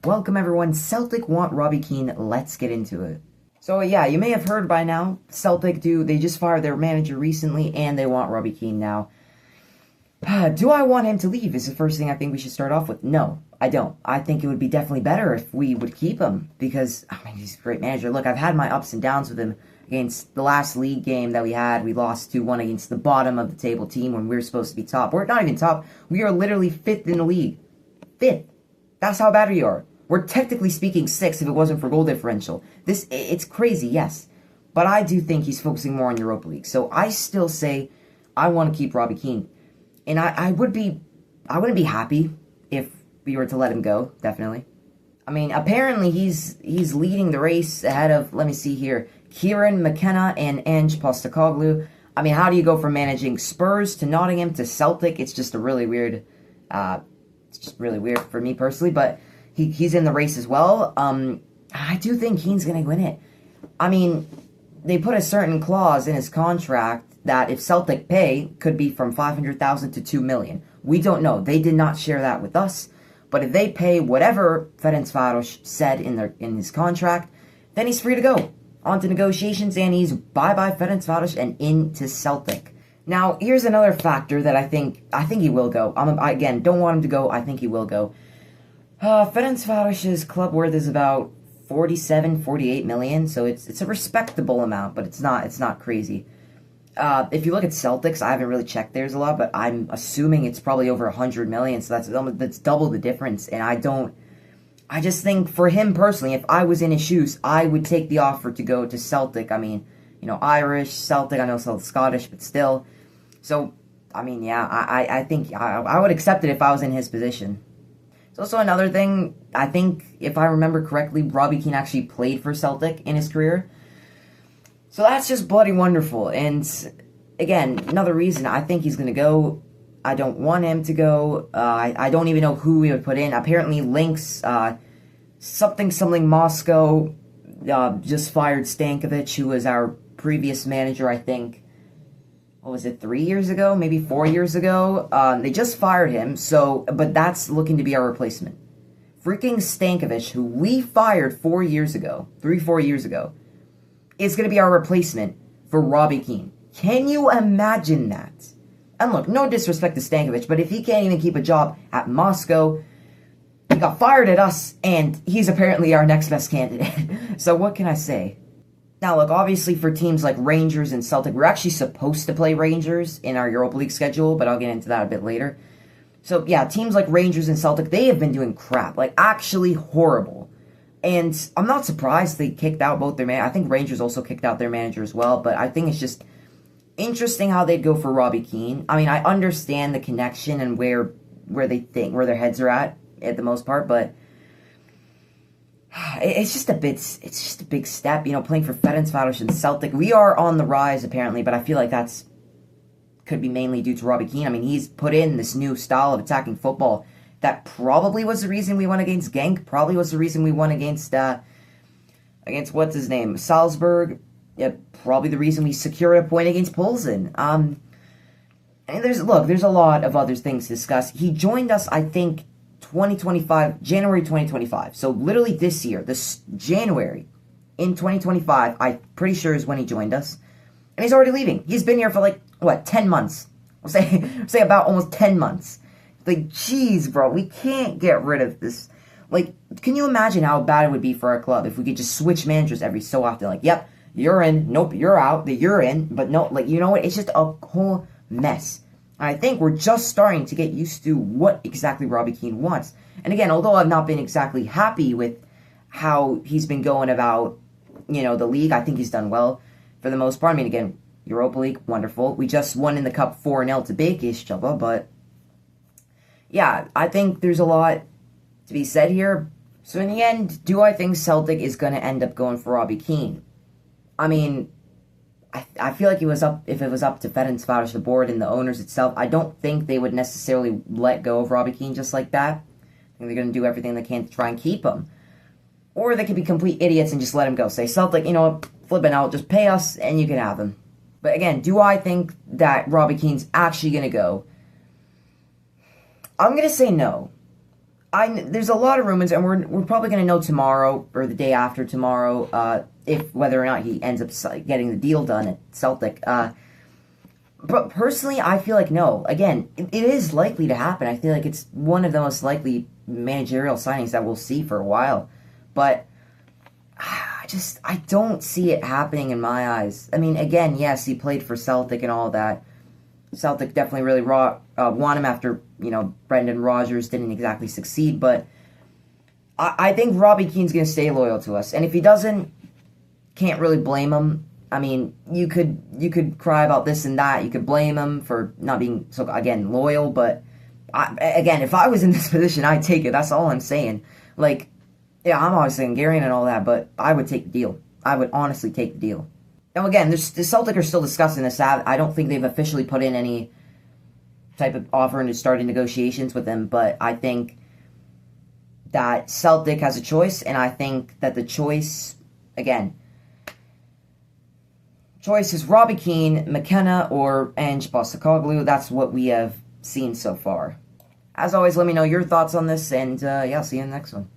Welcome everyone, Celtic want Robbie Keane, let's get into it. So yeah, you may have heard by now, Celtic they just fired their manager recently and they want Robbie Keane now. Do I want him to leave is the first thing I think we should start off with. No, I don't. I think it would be definitely better if we would keep him because, I mean, he's a great manager. Look, I've had my ups and downs with him. Against the last league game that we had, we lost 2-1 against the bottom of the table team when we were supposed to be top. We're not even top. We are literally 5th in the league. 5th. That's how bad we are. We're technically speaking 6th if it wasn't for goal differential. It's crazy, yes. But I do think he's focusing more on Europa League. So I still say I want to keep Robbie Keane. And I wouldn't be happy if we were to let him go, definitely. I mean, apparently he's leading the race ahead of, let me see here, Kieran McKenna and Ange Postecoglou. I mean, how do you go from managing Spurs to Nottingham to Celtic? It's just a really weird, it's just really weird for me personally, but he's in the race as well. I do think Keane's going to win it. I mean, they put a certain clause in his contract that if Celtic pay, could be from $500,000 to $2 million. We don't know. They did not share that with us. But if they pay whatever Ferencváros said in his contract, then he's free to go. On to negotiations, and he's bye-bye Ferencváros and into Celtic. Now, here's another factor that I think he will go. Again, don't want him to go. I think he will go. Ferencváros's club worth is about 48 million, so it's a respectable amount, but it's not crazy. If you look at Celtics, I haven't really checked theirs a lot, but I'm assuming it's probably over 100 million, so that's double the difference, and I just think for him personally, if I was in his shoes, I would take the offer to go to Celtic. I mean, you know, Irish, Celtic, I know it's Scottish, but still. So, I mean, yeah, I think I would accept it if I was in his position. It's also another thing, I think, if I remember correctly, Robbie Keane actually played for Celtic in his career. So that's just bloody wonderful. And again, another reason I think he's going to go. I don't want him to go. I don't even know who we would put in. Apparently, Lynx, something Moscow just fired Stankovic, who was our previous manager, I think. What was it, 3 years ago? Maybe 4 years ago? They just fired him, but that's looking to be our replacement. Freaking Stankovic, who we fired 4 years ago, 3-4 years ago, is going to be our replacement for Robbie Keane. Can you imagine that? And look, no disrespect to Stankovic, but if he can't even keep a job at Moscow, he got fired at us, and he's apparently our next best candidate. So what can I say? Now look, obviously for teams like Rangers and Celtic, we're actually supposed to play Rangers in our Europa League schedule, but I'll get into that a bit later. So yeah, teams like Rangers and Celtic, they have been doing crap, like actually horrible. And I'm not surprised they kicked out both their I think Rangers also kicked out their manager as well, but I think it's just interesting how they'd go for Robbie Keane. I mean, I understand the connection and where their heads are at the most part, but it's just a big step, you know, playing for Ferencváros and Celtic. We are on the rise apparently, but I feel like could be mainly due to Robbie Keane. I mean, he's put in this new style of attacking football that probably was the reason we won against Genk, probably was the reason we won against what's his name, Salzburg. Yeah, probably the reason we secured a point against Poulsen. And there's a lot of other things to discuss. He joined us, I think, January 2025. So literally this year, this January in 2025, I'm pretty sure is when he joined us. And he's already leaving. He's been here for like, 10 months. I'll say about almost 10 months. Like, jeez, bro, we can't get rid of this. Like, can you imagine how bad it would be for our club if we could just switch managers every so often? Like, yep, you're in, nope, you're out, you're in, but no, like, you know what? It's just a whole mess. And I think we're just starting to get used to what exactly Robbie Keane wants. And again, although I've not been exactly happy with how he's been going about, you know, the league, I think he's done well for the most part. I mean, again, Europa League, wonderful. We just won in the Cup 4-0 to Békés, but yeah, I think there's a lot to be said here. So in the end, do I think Celtic is going to end up going for Robbie Keane? I mean, I feel like if it was up to Ferencváros, the board, and the owners itself, I don't think they would necessarily let go of Robbie Keane just like that. I think they're going to do everything they can to try and keep him. Or they could be complete idiots and just let him go. Say, Celtic, you know what, flip it out, just pay us and you can have him. But again, do I think that Robbie Keane's actually going to go? I'm going to say no. there's a lot of rumors, and we're probably going to know tomorrow or the day after tomorrow if whether or not he ends up getting the deal done at Celtic. But personally, I feel like no. Again, it is likely to happen. I feel like it's one of the most likely managerial signings that we'll see for a while. But I don't see it happening in my eyes. I mean, again, yes, he played for Celtic and all that. Celtic definitely really want him after, Brendan Rodgers didn't exactly succeed. But I think Robbie Keane's going to stay loyal to us. And if he doesn't, can't really blame him. I mean, you could cry about this and that. You could blame him for not being, so again, loyal. But, again, if I was in this position, I'd take it. That's all I'm saying. Like, yeah, I'm obviously Hungarian and all that, but I would take the deal. I would honestly take the deal. Now, again, the Celtic are still discussing this. I don't think they've officially put in any type of offer into starting negotiations with him, but I think that Celtic has a choice, and I think that the choice, again, choice is Robbie Keane, McKenna, or Ange Postecoglou. That's what we have seen so far. As always, let me know your thoughts on this, and yeah, I'll see you in the next one.